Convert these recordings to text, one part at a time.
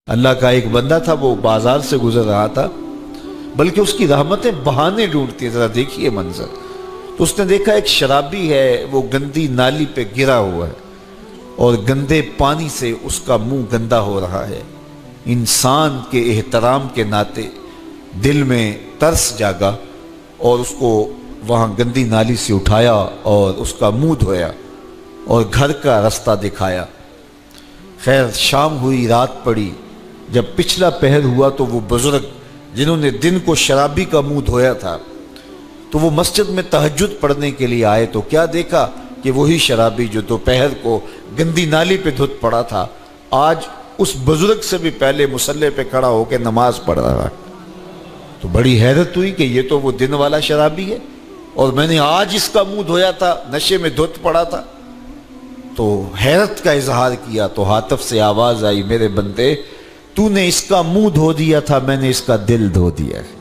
اللہ کا ایک بندہ تھا، وہ بازار سے گزر رہا تھا، بلکہ اس کی رحمتیں بہانے ڈھونڈتی ہیں، ذرا دیکھیے منظر۔ تو اس نے دیکھا ایک شرابی ہے، وہ گندی نالی پہ گرا ہوا ہے اور گندے پانی سے اس کا منہ گندا ہو رہا ہے۔ انسان کے احترام کے ناطے دل میں ترس جاگا اور اس کو وہاں گندی نالی سے اٹھایا اور اس کا منہ دھویا اور گھر کا رستہ دکھایا۔ خیر شام ہوئی، رات پڑی، جب پچھلا پہر ہوا تو وہ بزرگ جنہوں نے دن کو شرابی کا منہ دھویا تھا تو وہ مسجد میں تہجد پڑھنے کے لیے آئے تو کیا دیکھا کہ وہی شرابی جو دوپہر کو گندی نالی پہ دھت پڑا تھا آج اس بزرگ سے بھی پہلے مصلی پہ کھڑا ہو کے نماز پڑھ رہا ہے۔ تو بڑی حیرت ہوئی کہ یہ تو وہ دن والا شرابی ہے اور میں نے آج اس کا منہ دھویا تھا، نشے میں دھت پڑا تھا۔ تو حیرت کا اظہار کیا تو ہاتف سے آواز آئی، میرے بندے تو نے اس کا منہ دھو دیا تھا، میں نے اس کا دل دھو دیا ہے۔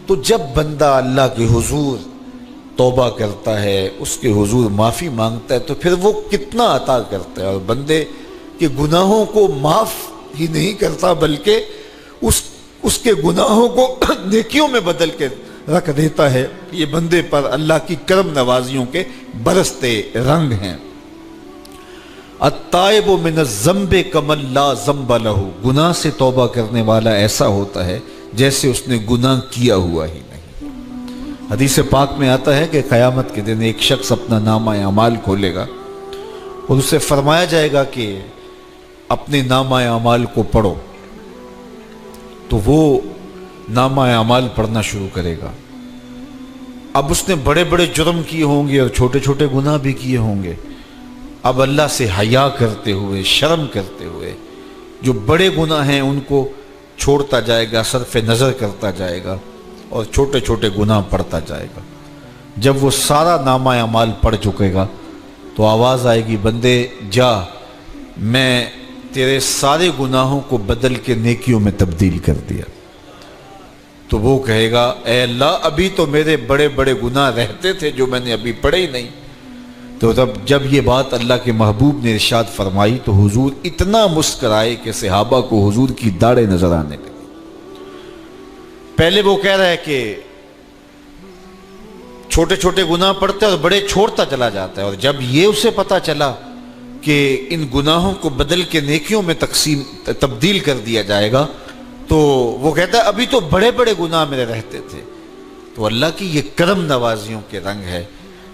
تو جب بندہ اللہ کے حضور توبہ کرتا ہے، اس کے حضور معافی مانگتا ہے، تو پھر وہ کتنا عطا کرتا ہے، اور بندے کے گناہوں کو معاف ہی نہیں کرتا بلکہ اس کے گناہوں کو نیکیوں میں بدل کے رکھ دیتا ہے۔ یہ بندے پر اللہ کی کرم نوازیوں کے برستے رنگ ہیں۔ التائب من الذنب کمن لا ذنب لہ، گناہ سے توبہ کرنے والا ایسا ہوتا ہے جیسے اس نے گناہ کیا ہوا ہی نہیں۔ حدیث پاک میں آتا ہے کہ قیامت کے دن ایک شخص اپنا نامہ اعمال کھولے گا اور اسے فرمایا جائے گا کہ اپنے نامہ اعمال کو پڑھو، تو وہ نامہ اعمال پڑھنا شروع کرے گا۔ اب اس نے بڑے بڑے جرم کیے ہوں گے اور چھوٹے چھوٹے گناہ بھی کیے ہوں گے۔ اب اللہ سے حیا کرتے ہوئے، شرم کرتے ہوئے جو بڑے گناہ ہیں ان کو چھوڑتا جائے گا، صرف نظر کرتا جائے گا اور چھوٹے چھوٹے گناہ پڑھتا جائے گا۔ جب وہ سارا نامہ اعمال پڑھ چکے گا تو آواز آئے گی، بندے جا، میں تیرے سارے گناہوں کو بدل کے نیکیوں میں تبدیل کر دیا۔ تو وہ کہے گا، اے اللہ ابھی تو میرے بڑے بڑے گناہ رہتے تھے جو میں نے ابھی پڑھے ہی نہیں۔ تو جب یہ بات اللہ کے محبوب نے ارشاد فرمائی تو حضور اتنا مسکرائے کہ صحابہ کو حضور کی داڑھیں نظر آنے لگی۔ پہلے وہ کہہ رہا ہے کہ چھوٹے چھوٹے گناہ پڑھتے اور بڑے چھوڑتا چلا جاتا ہے، اور جب یہ اسے پتا چلا کہ ان گناہوں کو بدل کے نیکیوں میں تبدیل کر دیا جائے گا تو وہ کہتا ہے ابھی تو بڑے بڑے گناہ میرے رہتے تھے۔ تو اللہ کی یہ کرم نوازیوں کے رنگ ہے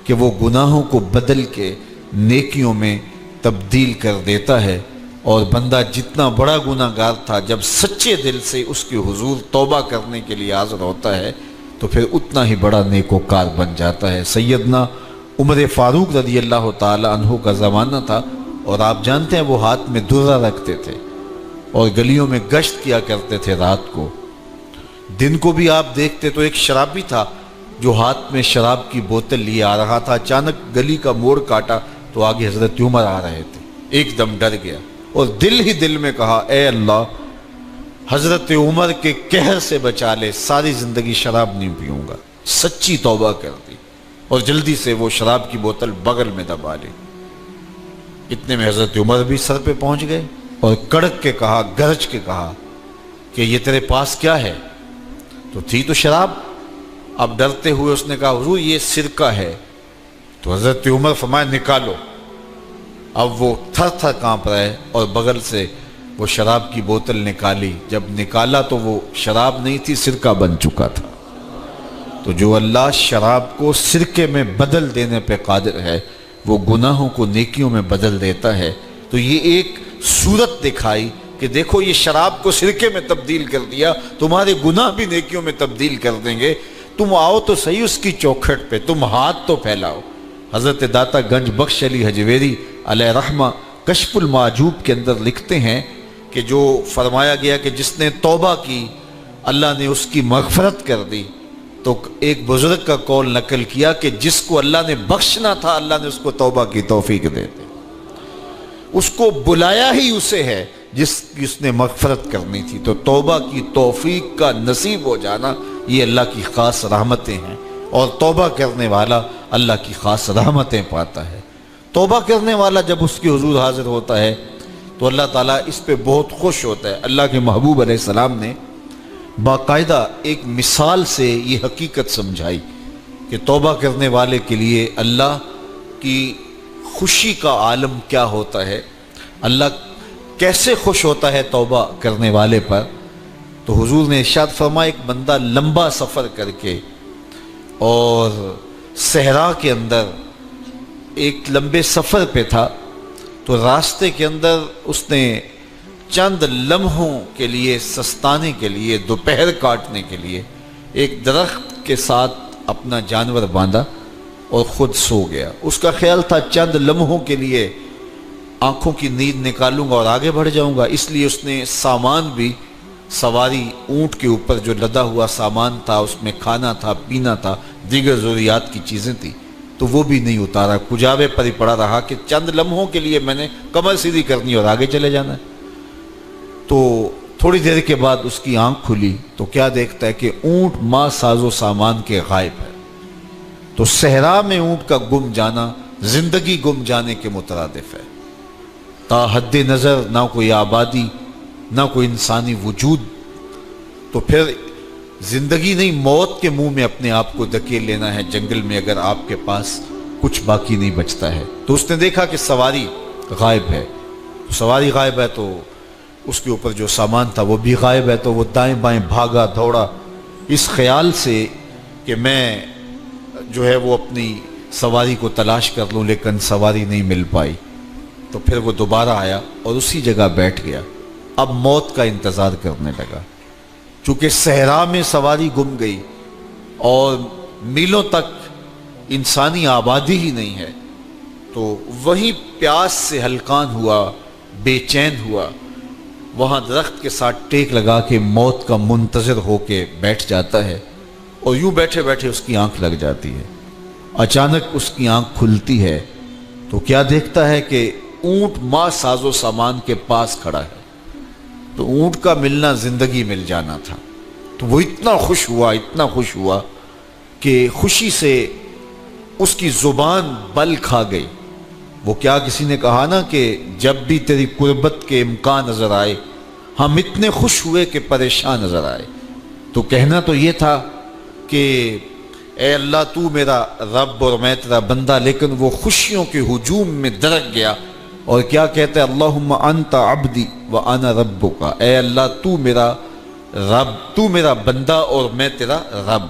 کہ وہ گناہوں کو بدل کے نیکیوں میں تبدیل کر دیتا ہے، اور بندہ جتنا بڑا گناہ گار تھا جب سچے دل سے اس کے حضور توبہ کرنے کے لیے حاضر ہوتا ہے تو پھر اتنا ہی بڑا نیکوکار بن جاتا ہے۔ سیدنا عمر فاروق رضی اللہ تعالی عنہ کا زمانہ تھا، اور آپ جانتے ہیں وہ ہاتھ میں درہ رکھتے تھے اور گلیوں میں گشت کیا کرتے تھے رات کو۔ دن کو بھی آپ دیکھتے تو ایک شرابی تھا جو ہاتھ میں شراب کی بوتل لیے آ رہا تھا، اچانک گلی کا موڑ کاٹا تو آگے حضرت عمر آ رہے تھے، ایک دم ڈر گیا اور دل ہی دل میں کہا، اے اللہ حضرت عمر کے قہر سے بچا لے، ساری زندگی شراب نہیں پیوں گا۔ سچی توبہ کر دی اور جلدی سے وہ شراب کی بوتل بغل میں دبا لی۔ اتنے میں حضرت عمر بھی سر پہ پہنچ گئے اور کڑک کے کہا، گرج کے کہا کہ یہ تیرے پاس کیا ہے؟ تو تھی تو شراب۔ اب ڈرتے ہوئے اس نے کہا، حضور یہ سرکہ ہے۔ تو حضرت عمر فرمایا، نکالو۔ اب وہ تھر تھر کانپ رہے اور بغل سے وہ شراب کی بوتل نکالی۔ جب نکالا تو وہ شراب نہیں تھی، سرکہ بن چکا تھا۔ تو جو اللہ شراب کو سرکے میں بدل دینے پہ قادر ہے، وہ گناہوں کو نیکیوں میں بدل دیتا ہے۔ تو یہ ایک صورت دکھائی کہ دیکھو یہ شراب کو سرکے میں تبدیل کر دیا، تمہارے گناہ بھی نیکیوں میں تبدیل کر دیں گے۔ تم آؤ تو صحیح اس کی چوکھٹ پہ، تم ہاتھ تو پھیلاؤ۔ حضرت داتا گنج بخش علی حجویری علیہ رحمہ کشف المعجوب کے اندر لکھتے ہیں کہ جو فرمایا گیا کہ جس نے توبہ کی اللہ نے اس کی مغفرت کر دی، تو ایک بزرگ کا قول نقل کیا کہ جس کو اللہ نے بخشنا تھا اللہ نے اس کو توبہ کی توفیق دے دی۔ اس کو بلایا ہی اسے ہے جس نے مغفرت کرنی تھی۔ تو توبہ کی توفیق کا نصیب ہو جانا یہ اللہ کی خاص رحمتیں ہیں، اور توبہ کرنے والا اللہ کی خاص رحمتیں پاتا ہے۔ توبہ کرنے والا جب اس کے حضور حاضر ہوتا ہے تو اللہ تعالیٰ اس پہ بہت خوش ہوتا ہے۔ اللہ کے محبوب علیہ السلام نے باقاعدہ ایک مثال سے یہ حقیقت سمجھائی کہ توبہ کرنے والے کے لیے اللہ کی خوشی کا عالم کیا ہوتا ہے، اللہ کیسے خوش ہوتا ہے توبہ کرنے والے پر۔ تو حضور نے ارشاد فرمایا ایک بندہ لمبا سفر کر کے اور صحرا کے اندر ایک لمبے سفر پہ تھا، تو راستے کے اندر اس نے چند لمحوں کے لیے سستانے کے لیے، دوپہر کاٹنے کے لیے ایک درخت کے ساتھ اپنا جانور باندھا اور خود سو گیا۔ اس کا خیال تھا چند لمحوں کے لیے آنکھوں کی نیند نکالوں گا اور آگے بڑھ جاؤں گا، اس لیے اس نے سامان بھی سواری اونٹ کے اوپر جو لدا ہوا سامان تھا، اس میں کھانا تھا، پینا تھا، دیگر ضروریات کی چیزیں تھیں، تو وہ بھی نہیں اتارا، کجاوے پر ہی پڑا رہا کہ چند لمحوں کے لیے میں نے کمر سیدھی کرنی اور آگے چلے جانا ہے۔ تو تھوڑی دیر کے بعد اس کی آنکھ کھلی تو کیا دیکھتا ہے کہ اونٹ ماں ساز و سامان کے غائب ہے۔ تو صحرا میں اونٹ کا گم جانا زندگی گم جانے کے مترادف ہے۔ تا حد نظر نہ کوئی آبادی، نہ کوئی انسانی وجود، تو پھر زندگی نہیں موت کے منہ میں اپنے آپ کو دھکیل لینا ہے جنگل میں، اگر آپ کے پاس کچھ باقی نہیں بچتا ہے۔ تو اس نے دیکھا کہ سواری غائب ہے، سواری غائب ہے تو اس کے اوپر جو سامان تھا وہ بھی غائب ہے، تو وہ دائیں بائیں بھاگا دوڑا اس خیال سے کہ میں جو ہے وہ اپنی سواری کو تلاش کر لوں، لیکن سواری نہیں مل پائی۔ تو پھر وہ دوبارہ آیا اور اسی جگہ بیٹھ گیا، اب موت کا انتظار کرنے لگا۔ چونکہ صحرا میں سواری گم گئی اور میلوں تک انسانی آبادی ہی نہیں ہے، تو وہیں پیاس سے ہلکان ہوا، بے چین ہوا، وہاں درخت کے ساتھ ٹیک لگا کے موت کا منتظر ہو کے بیٹھ جاتا ہے، اور یوں بیٹھے بیٹھے اس کی آنکھ لگ جاتی ہے۔ اچانک اس کی آنکھ کھلتی ہے تو کیا دیکھتا ہے کہ اونٹ ماں ساز و سامان کے پاس کھڑا ہے۔ تو اونٹ کا ملنا زندگی مل جانا تھا، تو وہ اتنا خوش ہوا کہ خوشی سے اس کی زبان بل کھا گئی۔ وہ کیا کسی نے کہا نا کہ جب بھی تیری قربت کے امکان نظر آئے ہم اتنے خوش ہوئے کہ پریشان نظر آئے۔ تو کہنا تو یہ تھا کہ اے اللہ تو میرا رب اور میں تیرا بندہ، لیکن وہ خوشیوں کے ہجوم میں درک گیا اور کیا کہتا ہے، اللہم انت عبدی وانا ربک، اے اللہ تو میرا رب، تو میرا بندہ اور میں تیرا رب۔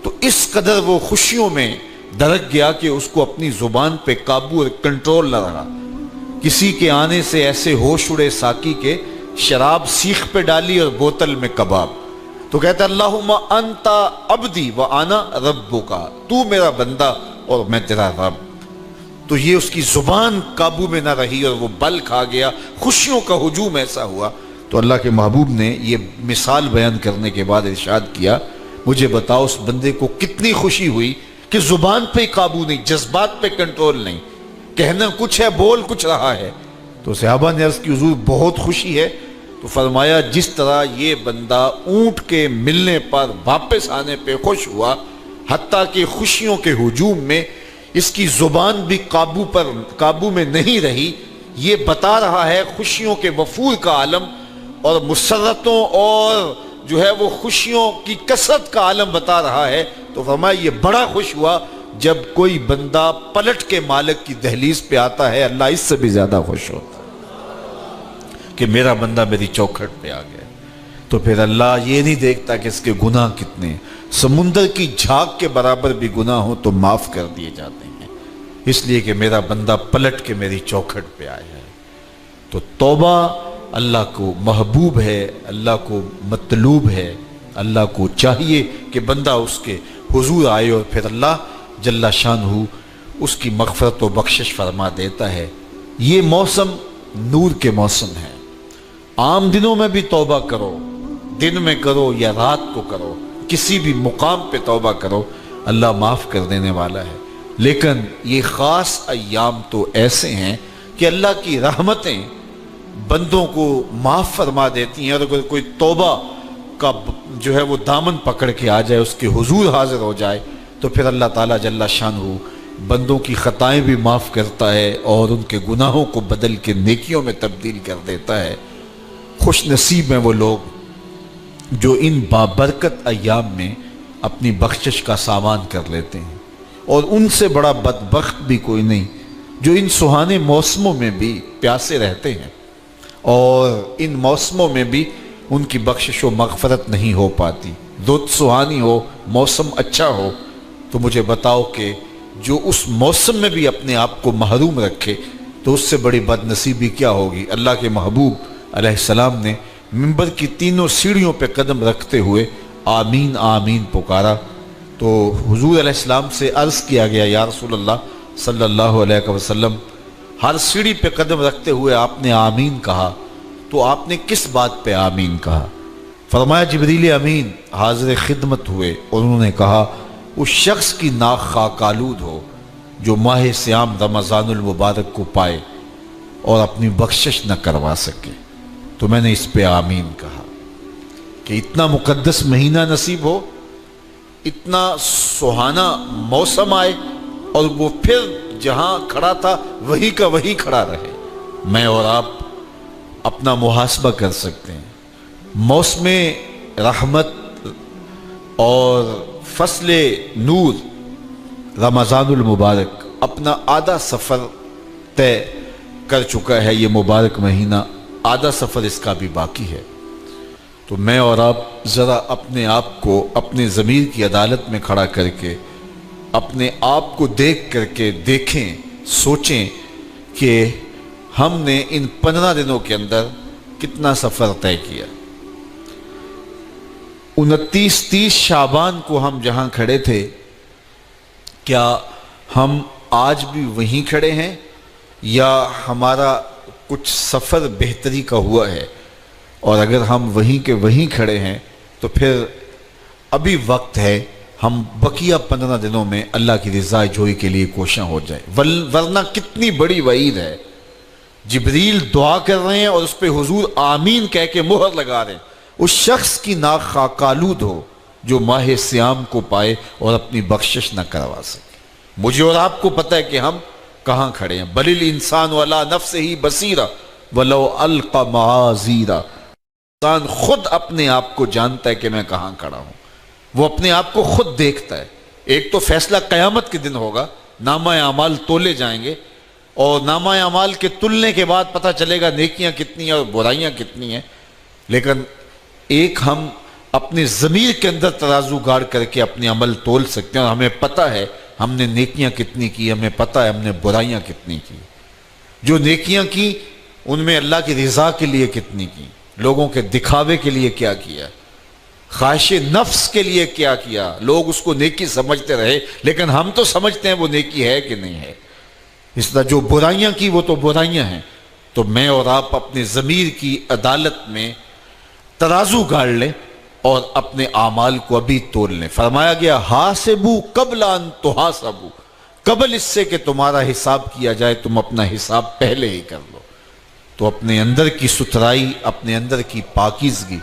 تو اس قدر وہ خوشیوں میں درک گیا کہ اس کو اپنی زبان پہ قابو اور کنٹرول نہ رہا۔ کسی کے آنے سے ایسے ہوش اڑے ساقی کے، شراب سیخ پہ ڈالی اور بوتل میں کباب۔ تو کہتا ہے اللہم انت عبدی وانا ربک، تو میرا بندہ اور میں تیرا رب۔ تو یہ اس کی زبان قابو میں نہ رہی اور وہ بل کھا گیا، خوشیوں کا ہجوم ایسا ہوا۔ تو اللہ کے محبوب نے یہ مثال بیان کرنے کے بعد ارشاد کیا، مجھے بتاؤ اس بندے کو کتنی خوشی ہوئی کہ زبان پہ قابو نہیں، جذبات پہ کنٹرول نہیں، کہنا کچھ ہے بول کچھ رہا ہے۔ تو صحابہ نے عرض کی حضور بہت خوشی ہے۔ تو فرمایا جس طرح یہ بندہ اونٹ کے ملنے پر واپس آنے پہ خوش ہوا، حتیٰ کہ خوشیوں کے ہجوم میں اس کی زبان بھی قابو میں نہیں رہی، یہ بتا رہا ہے خوشیوں کے وفور کا عالم اور مسرتوں اور جو ہے وہ خوشیوں کی کثرت کا عالم بتا رہا ہے۔ تو فرمایا یہ بڑا خوش ہوا جب کوئی بندہ پلٹ کے مالک کی دہلیز پہ آتا ہے، اللہ اس سے بھی زیادہ خوش ہوتا کہ میرا بندہ میری چوکھٹ پہ آ گیا۔ تو پھر اللہ یہ نہیں دیکھتا کہ اس کے گناہ کتنے ہیں، سمندر کی جھاگ کے برابر بھی گناہ ہو تو معاف کر دیے جاتے ہیں، اس لیے کہ میرا بندہ پلٹ کے میری چوکھٹ پہ آیا ہے۔ تو توبہ اللہ کو محبوب ہے، اللہ کو مطلوب ہے، اللہ کو چاہیے کہ بندہ اس کے حضور آئے اور پھر اللہ جل شانہ اس کی مغفرت و بخشش فرما دیتا ہے۔ یہ موسم نور کے موسم ہے، عام دنوں میں بھی توبہ کرو، دن میں کرو یا رات کو کرو، کسی بھی مقام پہ توبہ کرو، اللہ معاف کر دینے والا ہے۔ لیکن یہ خاص ایام تو ایسے ہیں کہ اللہ کی رحمتیں بندوں کو معاف فرما دیتی ہیں، اور اگر کوئی توبہ کا جو ہے وہ دامن پکڑ کے آ جائے، اس کے حضور حاضر ہو جائے، تو پھر اللہ تعالیٰ جل شانہ بندوں کی خطائیں بھی معاف کرتا ہے اور ان کے گناہوں کو بدل کے نیکیوں میں تبدیل کر دیتا ہے۔ خوش نصیب ہیں وہ لوگ جو ان بابرکت ایام میں اپنی بخشش کا سامان کر لیتے ہیں، اور ان سے بڑا بدبخت بھی کوئی نہیں جو ان سہانے موسموں میں بھی پیاسے رہتے ہیں اور ان موسموں میں بھی ان کی بخشش و مغفرت نہیں ہو پاتی۔ رت سہانی ہو، موسم اچھا ہو، تو مجھے بتاؤ کہ جو اس موسم میں بھی اپنے آپ کو محروم رکھے تو اس سے بڑی بد نصیبی کیا ہوگی۔ اللہ کے محبوب علیہ السلام نے منبر کی تینوں سیڑھیوں پہ قدم رکھتے ہوئے آمین آمین پکارا، تو حضور علیہ السلام سے عرض کیا گیا یا رسول اللہ صلی اللہ علیہ وسلم، ہر سیڑھی پہ قدم رکھتے ہوئے آپ نے آمین کہا، تو آپ نے کس بات پہ آمین کہا؟ فرمایا جبریل امین حاضر خدمت ہوئے اور انہوں نے کہا اس شخص کی ناک خاک آلود ہو جو ماہ صیام رمضان المبارک کو پائے اور اپنی بخشش نہ کروا سکے۔ تو میں نے اس پہ آمین کہا کہ اتنا مقدس مہینہ نصیب ہو، اتنا سہانا موسم آئے اور وہ پھر جہاں کھڑا تھا وہی کا وہی کھڑا رہے۔ میں اور آپ اپنا محاسبہ کر سکتے ہیں۔ موسم رحمت اور فصل نور رمضان المبارک اپنا آدھا سفر طے کر چکا ہے، یہ مبارک مہینہ آدھا سفر اس کا بھی باقی ہے۔ تو میں اور آپ ذرا اپنے آپ کو اپنے ضمیر کی عدالت میں کھڑا کر کے اپنے آپ کو دیکھ کر کے دیکھیں، سوچیں کہ ہم نے ان 15 دنوں کے اندر کتنا سفر طے کیا۔ 29-30 شعبان کو ہم جہاں کھڑے تھے، کیا ہم آج بھی وہیں کھڑے ہیں یا ہمارا کچھ سفر بہتری کا ہوا ہے؟ اور اگر ہم وہیں کے وہیں کھڑے ہیں تو پھر ابھی وقت ہے ہم بقیہ 15 دنوں میں اللہ کی رضا جوئی کے لیے کوشاں ہو جائیں، ورنہ کتنی بڑی وعید ہے۔ جبریل دعا کر رہے ہیں اور اس پہ حضور آمین کہہ کے مہر لگا رہے ہیں، اس شخص کی ناک خاک آلود ہو جو ماہ صیام کو پائے اور اپنی بخشش نہ کروا سکے۔ مجھے اور آپ کو پتہ ہے کہ ہم کہاں کھڑے ہیں۔ بل الانسان علی نفسہ بصیرہ ولو القی معاذیرہ، انسان خود اپنے آپ کو جانتا ہے کہ میں کہاں کھڑا ہوں، وہ اپنے آپ کو خود دیکھتا ہے۔ ایک تو فیصلہ قیامت کے دن ہوگا، نامہ اعمال تولے جائیں گے اور نامہ اعمال کے تلنے کے بعد پتہ چلے گا نیکیاں کتنی ہیں اور برائیاں کتنی ہیں۔ لیکن ایک ہم اپنے ضمیر کے اندر ترازو گاڑ کر کے اپنے عمل تول سکتے ہیں اور ہمیں پتہ ہے ہم نے نیکیاں کتنی کی، ہمیں پتہ ہے ہم نے برائیاں کتنی کی۔ جو نیکیاں کی ان میں اللہ کی رضا کے لیے کتنی کی، لوگوں کے دکھاوے کے لیے کیا کیا، خواہش نفس کے لیے کیا کیا۔ لوگ اس کو نیکی سمجھتے رہے لیکن ہم تو سمجھتے ہیں وہ نیکی ہے کہ نہیں ہے۔ اس طرح جو برائیاں کی وہ تو برائیاں ہیں۔ تو میں اور آپ اپنے ضمیر کی عدالت میں ترازو گاڑ لیں اور اپنے اعمال کو ابھی تول لیں۔ فرمایا گیا حاسبو قبل ان تحاسبو، قبل اس سے کہ تمہارا حساب کیا جائے تم اپنا حساب پہلے ہی کر لو۔ تو اپنے اندر کی ستھرائی، اپنے اندر کی پاکیزگی